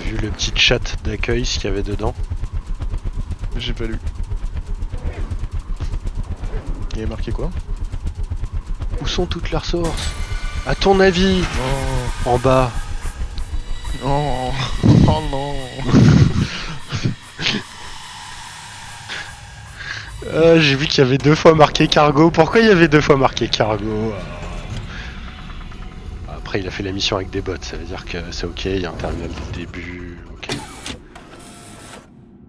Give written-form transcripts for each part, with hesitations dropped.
vu le petit chat d'accueil, ce qu'il y avait dedans? J'ai pas lu. Il y a marqué quoi? Où sont toutes leurs sources? À ton avis? Oh, En bas. non. Oh non. J'ai vu qu'il y avait 2 fois marqué cargo. Pourquoi il y avait 2 fois marqué cargo? Après, il a fait la mission avec des bots, ça veut dire que c'est ok, il y a un terminal dès le début. Ok.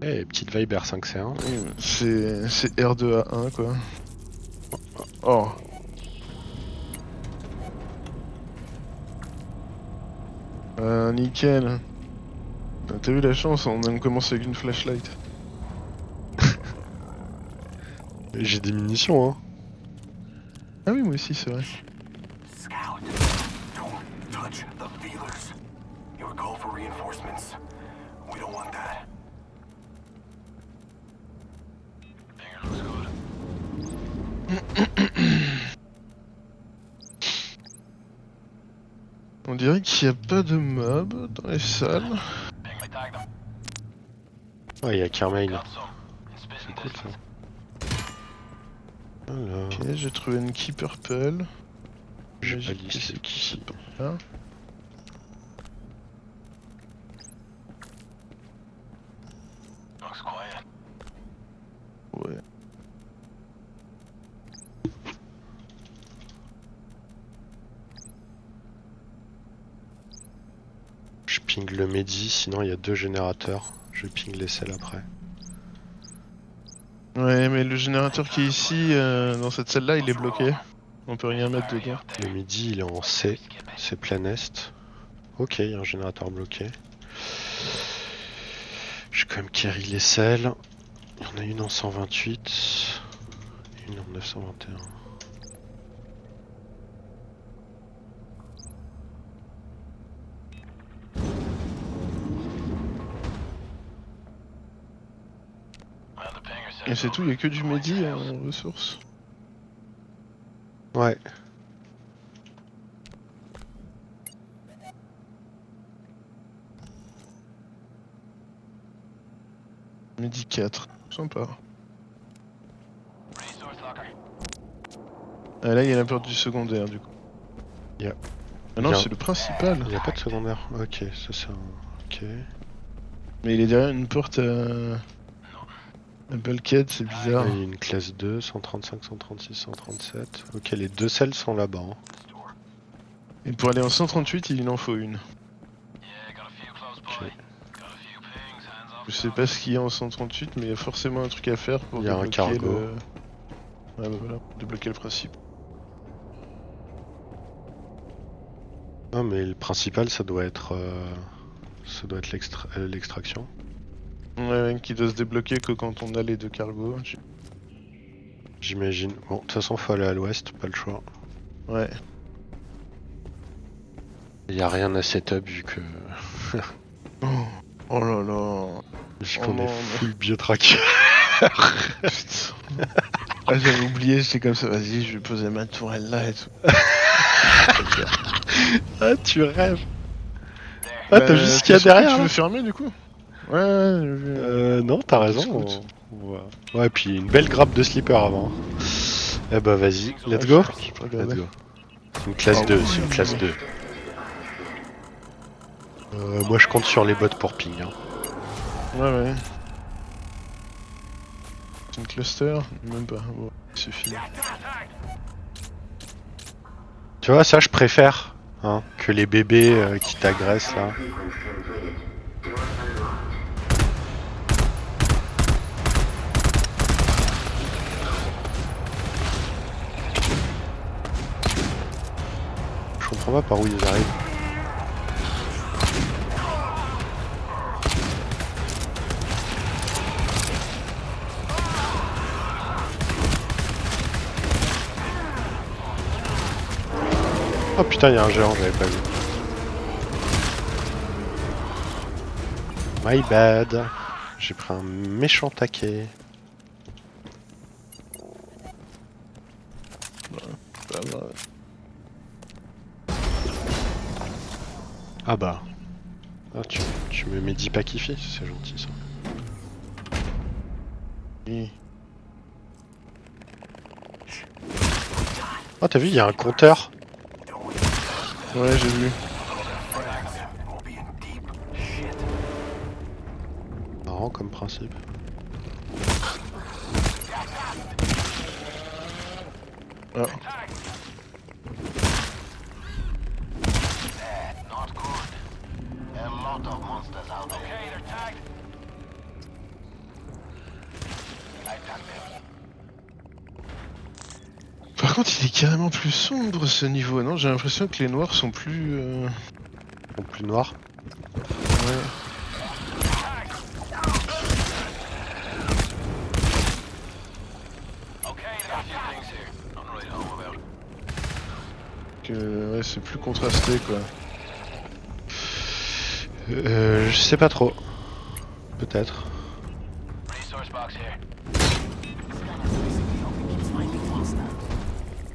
Eh, petite vibe R5C1. C'est R2A1 quoi. Oh. Nickel. T'as vu la chance, on a commencé avec une flashlight. J'ai des munitions, hein. Ah oui, moi aussi, c'est vrai. Scout, don't touch the feelers. Your call for reinforcements. We don't want that. On dirait qu'il n'y a pas de mobs dans les salles. Ouais, il y a Carmine. C'est cool ça. Alors, Ok, j'ai trouvé une key purple. j'ai pas J'imagine que listé c'est qui. là. Looks quiet. Ouais. Je ping le Mehdi, sinon il y a 2 générateurs. Je ping les selles après. Ouais, mais le générateur qui est ici, dans cette salle-là, il est bloqué. On peut rien mettre dedans. Le Mehdi il est en C, c'est plein est. Ok, il y a un générateur bloqué. J'ai quand même carry les selles. Il y en a une en 128, une en 921. Et c'est tout, il y a que du Mehdi en ressources. Ouais, Mehdi 4. Sympa. Ah là, il y a la porte du secondaire, du coup. Yeah. Ah non, Bien. c'est le principal. Il n'y a pas de secondaire. Ok, ça c'est un... Ok. Mais il est derrière une porte à bulkhead, c'est bizarre. Ouais, il y a une classe 2, 135, 136, 137. Ok, les 2 selles sont là-bas. Hein. Et pour aller en 138, il en faut une. Ok. Je sais pas ce qu'il y a en 138, mais il y a forcément un truc à faire pour Il y a un débloquer cargo. le... Ouais, bah voilà, débloquer le principe. Non mais le principal ça doit être l'extraction. Ouais, qui doit se débloquer que quand on a les 2 cargos. J'imagine. Bon, de toute façon faut aller à l'ouest, pas le choix. Ouais. Il y a rien à setup vu que Oh là là. vu Oh qu'on est non, full biotracker. Putain. Ah, j'avais oublié, j'étais comme ça, vas-y, je vais poser ma tourelle là et tout. Ah tu rêves. Ah t'as vu ce qu'il y a qu'est-ce que derrière tu là veux fermer du coup? Ouais, j'ai vu. Non t'as Des raison. scouts. Ouais puis une belle grappe de slipper avant. Eh bah vas-y, let's go. Je peux regarder. Let's go. C'est une classe 2, c'est une classe 2. Moi je compte sur les bots pour ping. Hein. Ouais. C'est une cluster? Même pas. Bon, il suffit. Tu vois ça je préfère hein, que les bébés qui t'agressent là. Je comprends pas par où ils arrivent. Oh putain, il y a un géant, j'avais pas vu. My bad. J'ai pris un méchant taquet. Pas grave. Ah bah. Ah, tu me mets 10 packs IFI, c'est gentil ça. Oui. Ah, t'as vu, il y a un compteur. Ouais, j'ai vu. We'll be in deep shit. Marrant comme principe. Ah. Not good. A lot of monsters out there. Okay, they're tagged. I tagged them. Par contre, il est carrément plus sombre ce niveau, non? J'ai l'impression que les noirs sont plus. En plus noir. Ouais. Okay, there's a few things here. Nothing really to know about. Que ouais, c'est plus contrasté quoi. Je sais pas trop. Peut-être. Resource box here.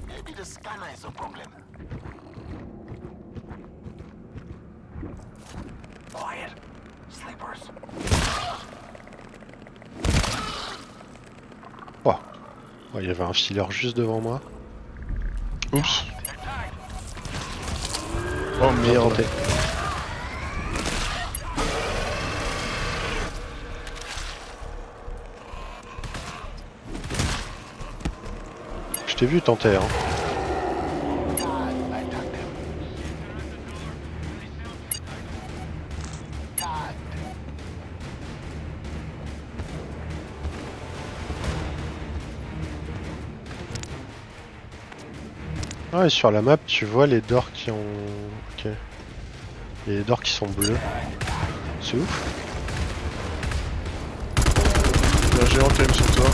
Maybe the scanner is a problem. Quiet. Sleepers. Oh. Oh, il y avait un fileur juste devant moi. Oups. They're tagged. Oh Bien merde. tenté. Je t'ai vu tenter, hein. I tagged them. Tagged. Ah, et sur la map, tu vois les dors qui ont... Ok. Il y a les dors qui sont bleus. C'est ouf. Il y a un géant quand même sur toi.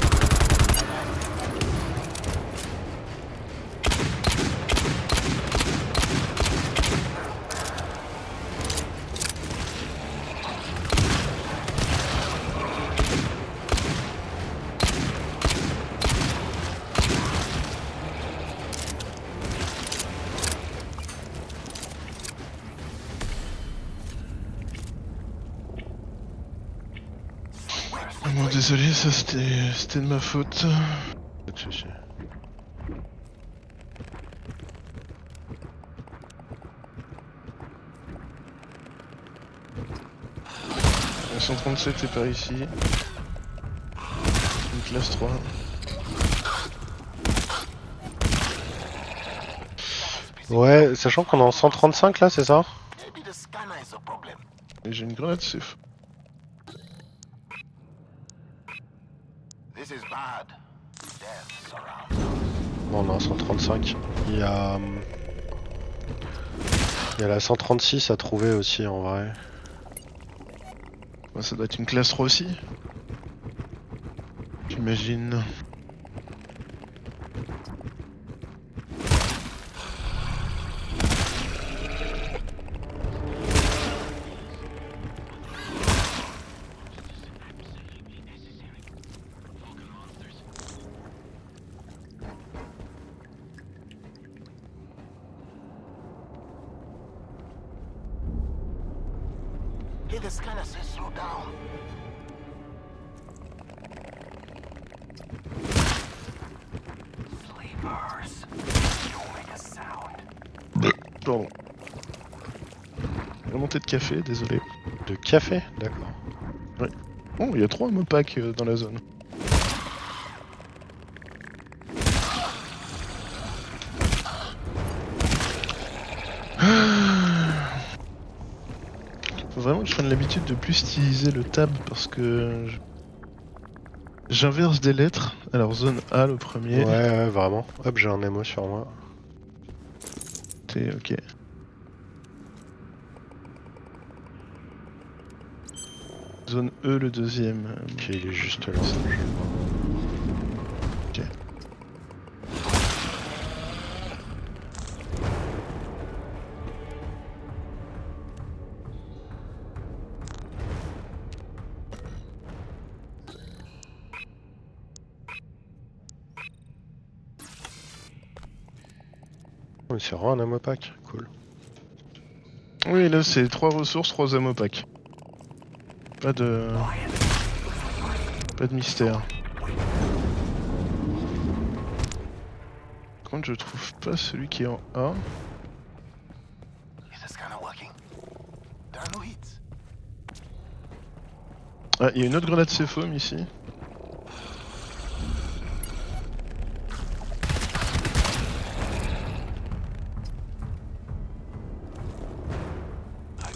Bon, désolé, ça c'était de ma faute. Pas de soucis. Le 137 est par ici. Une classe 3. Ouais, sachant qu'on est en 135 là, c'est ça? Maybe the scanner is a problem. Et j'ai une grenade, c'est fou. This is bad. Death surrounds. Bon, on est en 135. Il y a... Il y a la 136 à trouver aussi en vrai. Ouais, ça doit être une classe 3 aussi. J'imagine. Hey, the scanner says slow down. Sleepers. Don't make a sound. Pardon. Remontée de café, désolé. De café? D'accord. Oh, il y a 3 mopacks dans la zone. Faut vraiment que je prenne l'habitude de plus utiliser le tab parce que j'inverse des lettres. Alors zone A le premier. Ouais, vraiment. Hop, j'ai un ammo sur moi. T'es ok. Zone E le deuxième. Ok, il est juste là. Ok. Oh, mais c'est vraiment un ammo pack, cool. Oui, là c'est 3 ressources, 3 ammo pack. Pas de... Pas de mystère. Par contre, je trouve pas celui qui est en A. Is this kind of working? There are no hits. Ah, il y a une autre grenade C-foam ici.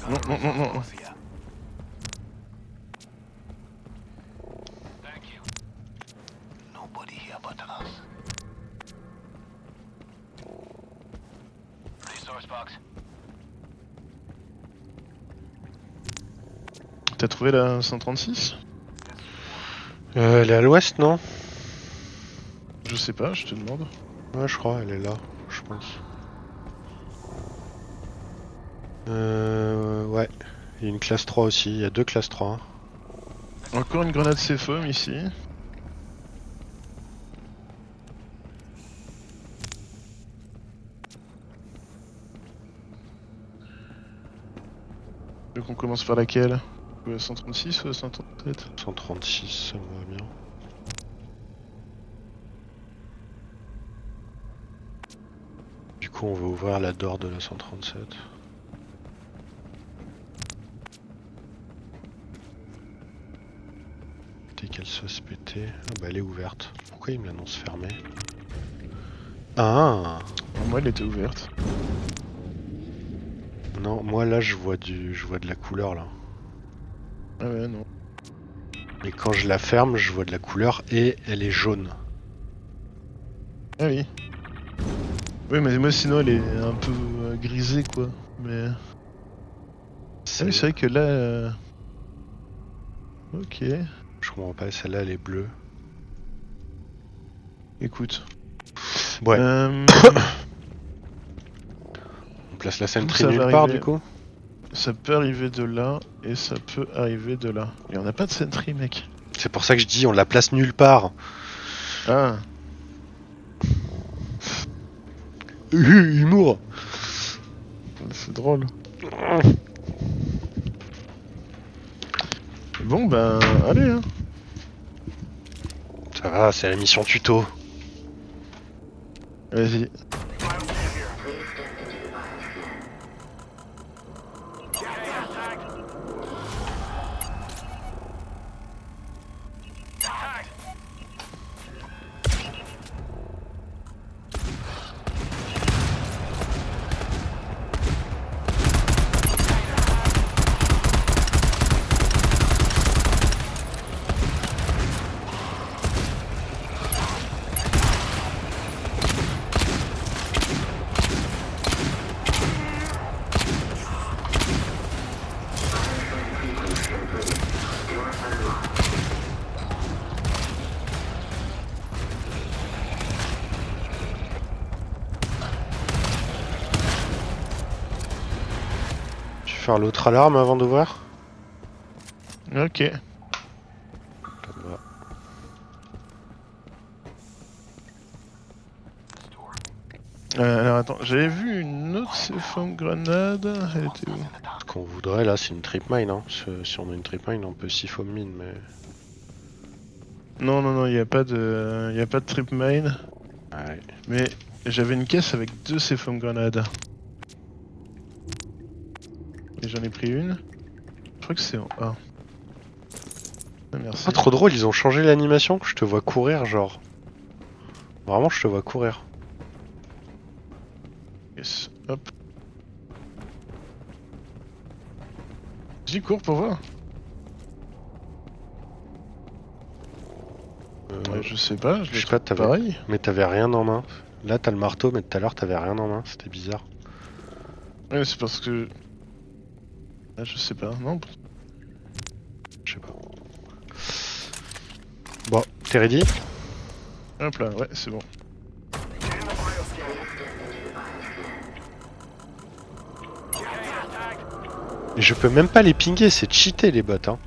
Non, non, non, non. Thank you. Nobody here but us. Resource box. T'as trouvé la 136? Elle est à l'ouest, non? Je sais pas, je te demande. Ouais, je crois, elle est là, je pense. Ouais. Il y a une classe 3 aussi, il y a 2 classes 3. Encore une grenade C-foam ici. Donc on commence par laquelle? La 136 ou la 137? 136, ça me va bien. Du coup, on va ouvrir la door de la 137. Dès qu'elle soit se péter... Ah bah elle est ouverte. Pourquoi il me l'annonce fermée? Ah! Pour moi elle était ouverte. Non, moi là je vois de la couleur là. Ah ouais, non. Et quand je la ferme, je vois de la couleur et elle est jaune. Ah oui. Oui, mais moi sinon elle est un peu grisée quoi. Mais. Ah oui, c'est vrai que là. Ok. Je comprends pas, celle-là elle est bleue. Écoute. Ouais. On place la sentry ça va nulle part arriver. du coup? Ça peut arriver de là et ça peut arriver de là. Et on n'a pas de sentry, mec. C'est pour ça que je dis on la place nulle part. Ah. Humour. C'est drôle. Bon ben, allez hein. Ça va, c'est la mission tuto. Vas-y. Tu veux faire l'autre alarme avant d'ouvrir? Ok. Ça me va. Alors attends, j'avais vu une autre C-foam grenade. Elle était où? Ce qu'on voudrait là, c'est une trip mine. Hein. Si on a une trip mine, on peut siphon mine, mais. Non, non, non, il n'y a pas de. Y a pas de trip mine. Ouais. Mais j'avais une caisse avec 2 C-foam grenades. Et j'en ai pris une. Je crois que c'est en A. Ah, merci. Ah, trop drôle, ils ont changé l'animation. Je te vois courir, genre. Vraiment, je te vois courir. Yes. Hop. J'y cours pour voir. Ouais, je sais pas, je sais l'ai pas, trouvé t'avais- pareil. Mais t'avais rien en main. Là, t'as le marteau, mais tout à l'heure, t'avais rien en main. C'était bizarre. Ouais, c'est parce que. Ah, je sais pas, non. Je sais pas. Bon, t'es ready? Hop là, ouais, c'est bon. Et je peux même pas les pinguer, c'est cheaté les bots. Hein.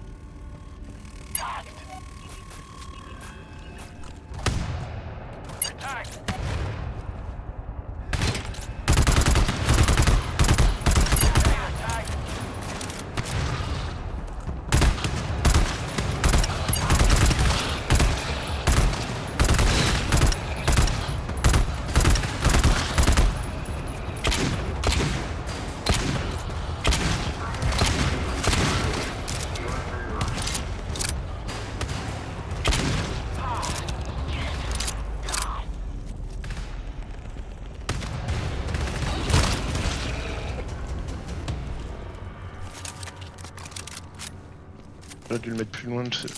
J'aurais dû le mettre plus loin, je sais.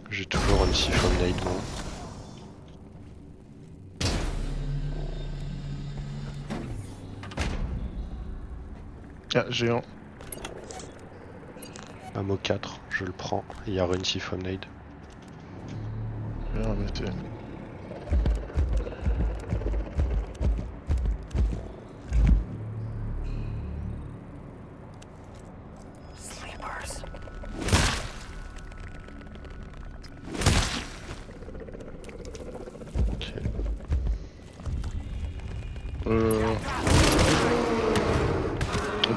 J'ai toujours une siphon nade, moi. Ah, géant. Ammo 4, je le prends. Il y a une siphon nade. Bien, mais t'es- Sleepers. Ok.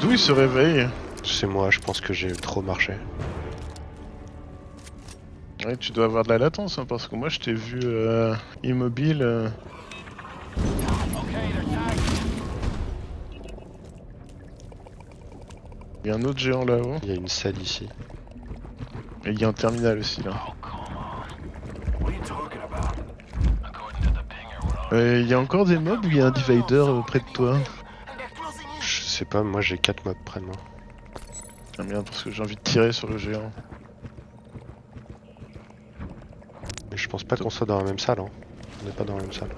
D'où il se réveille? C'est moi, je pense que j'ai trop marché. Ouais, tu dois avoir de la latence, hein, parce que moi je t'ai vu immobile. Il y a un autre géant là-haut. Il y a une salle ici. Et il y a un terminal aussi là. Oh, come on. What are you talking about? According to the pinger, Il y a encore des mobs ou il y a un divider près de toi? Je sais pas, moi j'ai 4 mobs près de moi. Ah merde, parce que j'ai envie de tirer sur le géant. Mais je pense pas qu'on soit dans la même salle, hein. On n'est pas dans la même salle.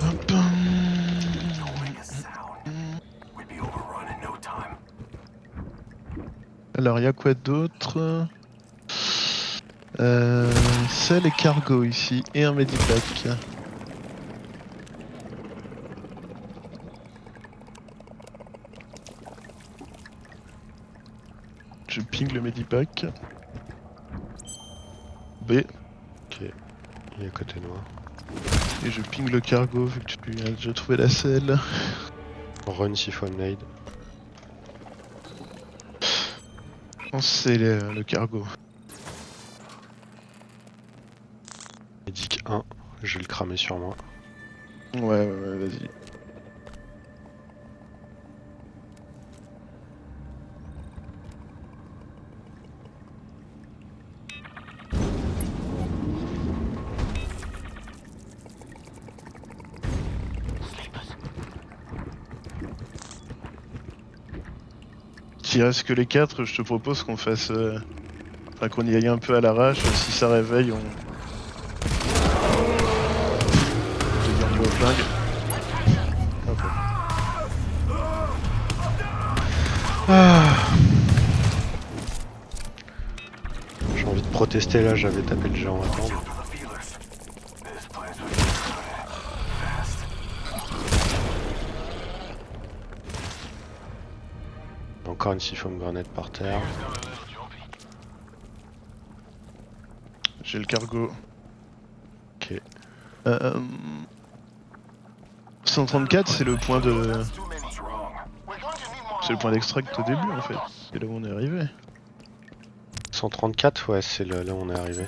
Hop. Don't make a sound. We'd be overrun in no time. Alors, il y a quoi d'autre? Sel et cargo ici, et un medipack. Je ping le medipack. B. Ok. Il est à côté de moi. Et je ping le cargo vu que tu as déjà trouvé la selle. Run siphon nade. Je pense que c'est le cargo. Medic 1, je vais le cramer sur moi. Ouais, vas-y. S'il reste que les 4, je te propose qu'on fasse. Enfin, qu'on y aille un peu à l'arrache. Si ça réveille, on. Je vais dire flingue. J'ai envie de protester là, j'avais tapé le géant à temps. Jump to the feelers. This place was fast. Encore une siphon grenade par terre. J'ai le cargo. Ok. 134, c'est le point de. What's wrong? C'est le point d'extract au début en fait. C'est là où on est arrivé. 134, ouais, c'est là où on est arrivé.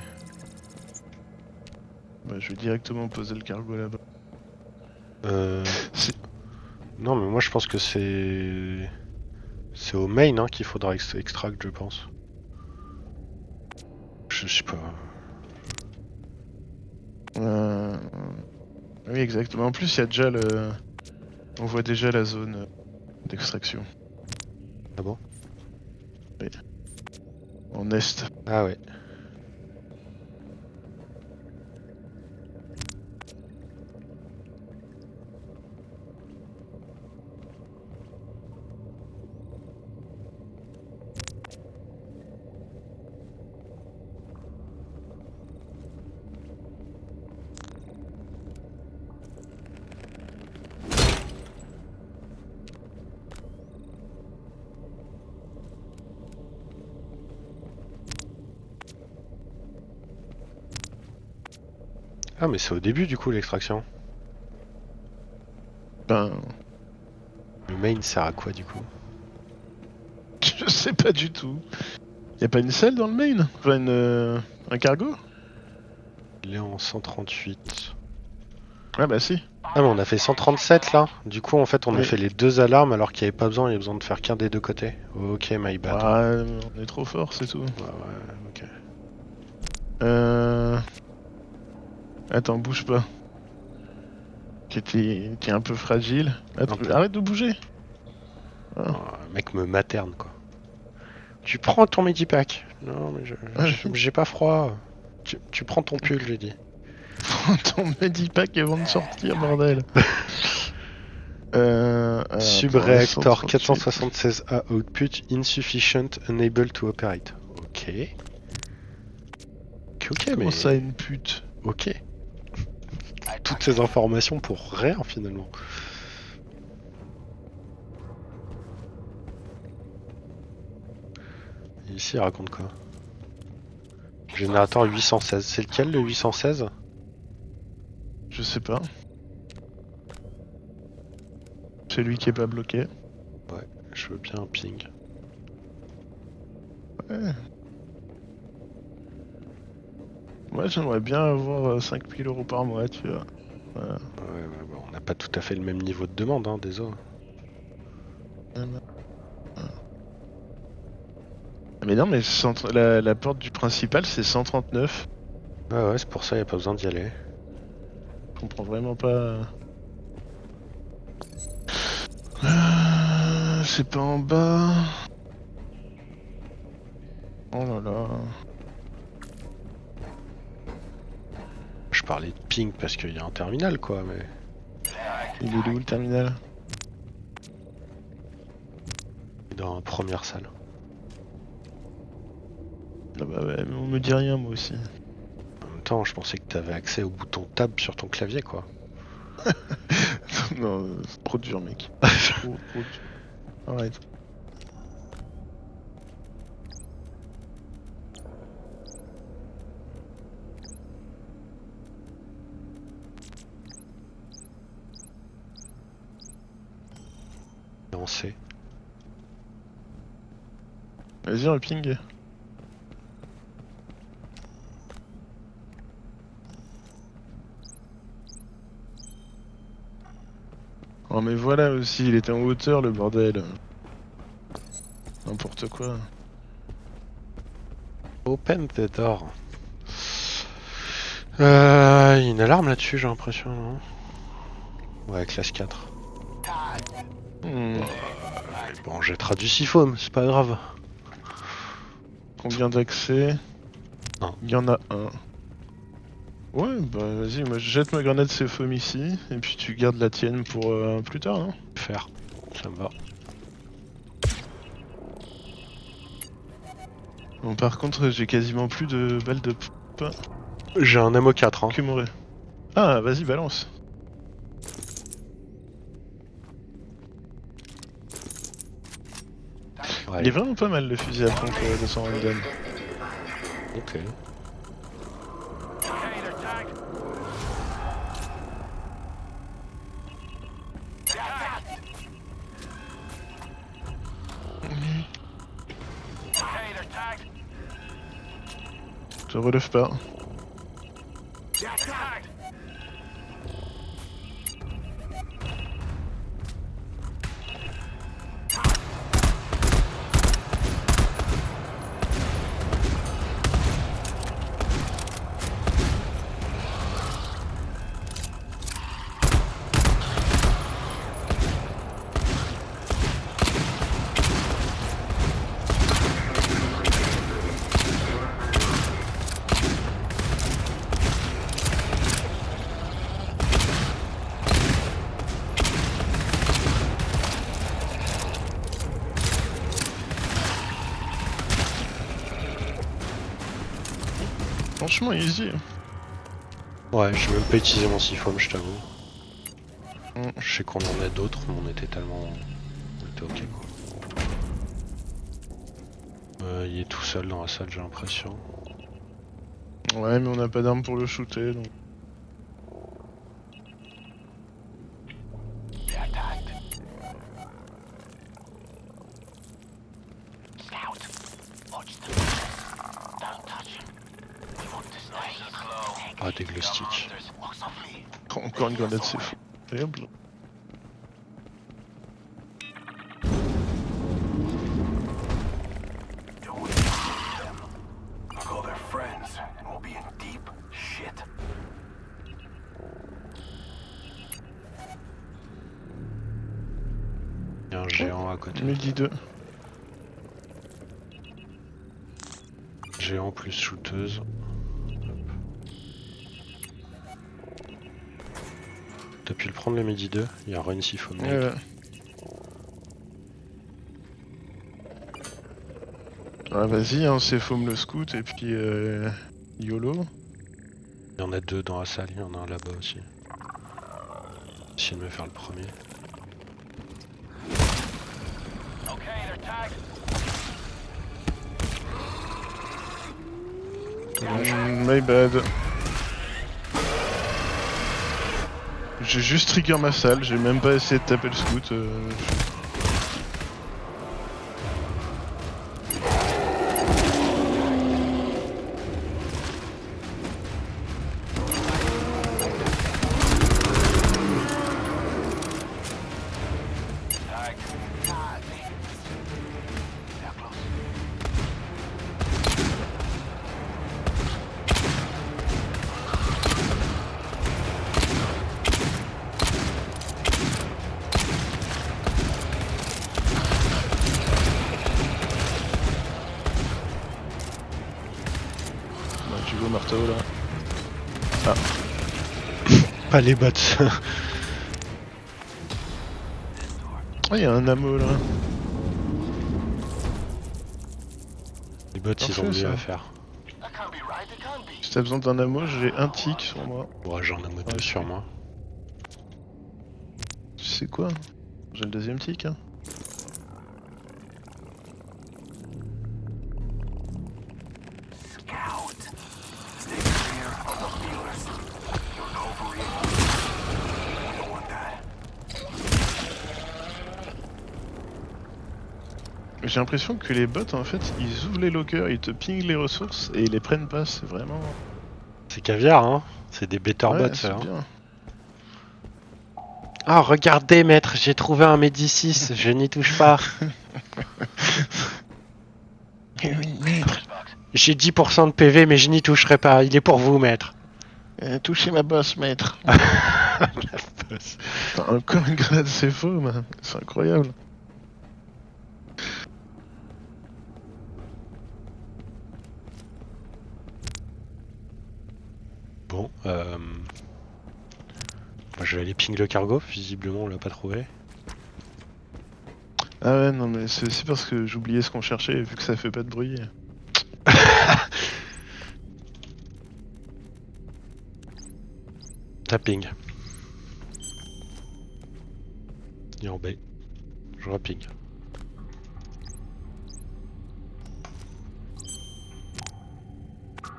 Bah, je vais directement poser le cargo là-bas. C'est- Non, mais moi je pense que c'est. C'est au main hein, qu'il faudra extract, je pense. Je sais pas. Oui, exactement. En plus, il y a déjà le. On voit déjà la zone d'extraction. Ah bon? En est. Ah ouais. Ah mais c'est au début du coup l'extraction. Ben. Le main sert à quoi du coup? Je sais pas du tout. Y a pas une selle dans le main? Enfin, un cargo? Il est en 138. Ah bah si. Ah mais on a fait 137 là. Du coup en fait on a Oui. fait les deux alarmes alors qu'il n'y avait pas besoin, il y a besoin de faire qu'un des deux côtés. Ok my bad. Ah, on est trop fort, c'est tout. Ouais, ok. Attends, bouge pas. qui était un peu fragile. Un peu. Arrête de bouger. Oh, le mec me materne quoi. Tu prends ton medipack. Non mais j'ai pas froid. Tu prends ton pull, j'ai dit. Prends ton medipack avant de sortir, bordel. Subreactor attends, 476A output insufficient, unable to operate. Ok. Ok, Comment mais. ça, une pute? Ok. Toutes ces informations pour rien finalement. Et ici, il raconte quoi? Générateur 816. C'est lequel le 816? Je sais pas. C'est lui qui est pas bloqué. Ouais, je veux bien un ping. Ouais. Moi j'aimerais bien avoir 5000 € par mois, tu vois. Voilà. Ouais, bon, on n'a pas tout à fait le même niveau de demande, hein, désolé. Mais non, mais la porte du principal c'est 139. Ouais, c'est pour ça, y a pas besoin d'y aller. Je comprends vraiment pas. C'est pas en bas. Oh là là. Je parlais de ping parce qu'il y a un terminal, quoi, mais. Il est où le terminal? Dans la première salle. Ah bah ouais, mais on me dit rien moi aussi. En même temps, je pensais que t'avais accès au bouton tab sur ton clavier, quoi. Non, c'est trop dur, mec. Trop dur. Arrête. On sait. Vas-y, un ping. Oh mais voilà aussi, il était en hauteur le bordel. N'importe quoi. Open the door. Il y a une alarme là-dessus, j'ai l'impression, non? Ouais, classe 4. Bon, on jettera du siphon, c'est pas grave. Combien d'accès? Un. Il y en a un. Ouais, bah vas-y, moi je jette ma grenade CFOM ici, et puis tu gardes la tienne pour plus tard, hein. Faire, ça me va. Bon, par contre, j'ai quasiment plus de balles de pompe. J'ai un ammo 4, hein. Que m'aurait. Ah, vas-y, balance. Ouais. Il est vraiment pas mal le fusil à pompe de son random. Ok. Je relève pas. Franchement, easy. Ouais, j'ai même pas utilisé mon siphon, je t'avoue. Mm. Je sais qu'on en a d'autres, mais on était tellement... On était ok, quoi. Il est tout seul dans la salle, j'ai l'impression. Ouais, mais on n'a pas d'arme pour le shooter, donc... Ah, des glow sticks. Encore une grenade, c'est fou. Terrible. I'll call their friends, and we'll be in deep shit. géant à côté. Midi 2. Géant plus shooteuse. T'as pu le prendre le midi 2? Il y a Run Siphon. Ah, vas-y, hein, c'est Foam le scout et puis YOLO. Il y en a 2 dans la salle, il y en a un là-bas aussi. Essayer de me faire le premier. My bad. J'ai juste trigger ma salle, j'ai même pas essayé de taper le scout. Tu veux au marteau là. Ah. Pas les bots. Ah, il y a un ammo là. Les bots, ils ont Parfait, mieux ça. à faire. Si t'as besoin d'un ammo, j'ai un tic sur moi. Ouais, j'en ai moto sur moi. Tu sais quoi? J'ai le deuxième tic. Hein. J'ai l'impression que les bots en fait ils ouvrent les lockers, ils te pingent les ressources et ils les prennent pas, c'est vraiment. C'est caviar, hein. C'est des better Ouais, bots, c'est ça. Hein. bien. Ah, regardez, maître, j'ai trouvé un Medi 6, je n'y touche pas. J'ai 10% de PV, mais je n'y toucherai pas. Il est pour vous, maître. Touchez ma bosse, maître. Putain, encore une grenade, c'est faux, man. C'est incroyable. Bon, moi, je vais aller ping le cargo. Visiblement, on l'a pas trouvé. Ah ouais, non, mais c'est aussi parce que j'oubliais ce qu'on cherchait, vu que ça fait pas de bruit. Tapping. Il est en B. Je reping.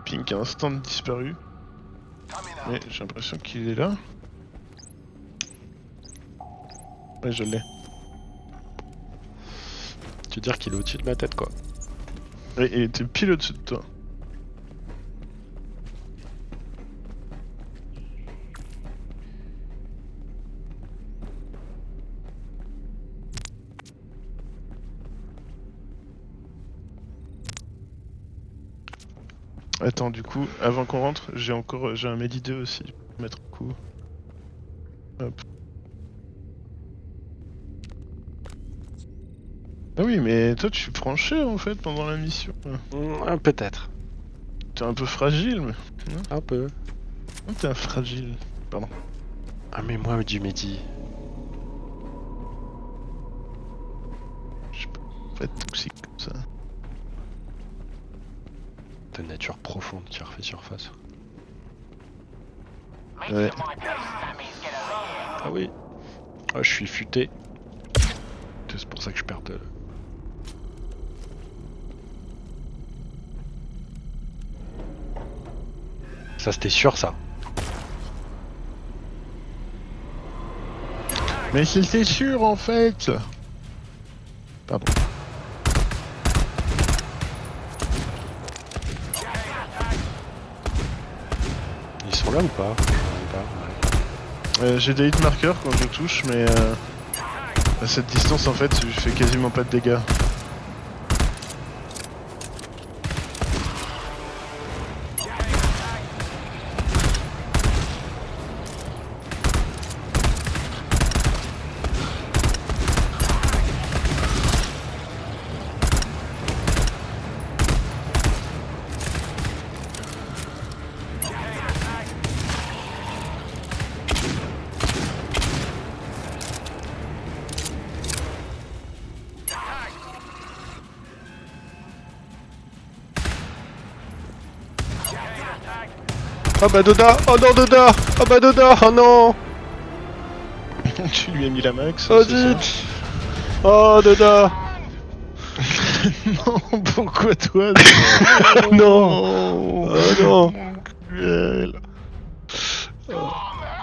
Pink a un stand disparu. Mais j'ai l'impression qu'il est là. Ouais, je l'ai. Tu veux dire qu'il est au-dessus de ma tête, quoi. Ouais, il était pile au-dessus de toi. Attends, du coup, avant qu'on rentre, j'ai un Medi 2 aussi. Je peux mettre un coup. Hop. Ah oui, mais toi tu prends cher en fait pendant la mission. Peut-être. T'es un peu fragile, mais. Un peu. Oh, t'es un fragile. Pardon. Ah, mais moi, du Medi. Je peux pas être toxique comme ça. De nature profonde qui refait surface. Ouais. Ah oui. Ah, je suis futé. C'est pour ça que je perds de... Ça, c'était sûr, ça. Mais c'était sûr en fait. Pardon. Ils sont là ou pas? J'ai des hit markers quand je touche, mais à cette distance en fait, je fais quasiment pas de dégâts. Oh bah Doda. Oh non Doda. Oh bah Doda. Oh non. Tu lui as mis la max. Oh c'est ça zut. Oh Doda. Non, pourquoi toi Non. Oh non. Cruel.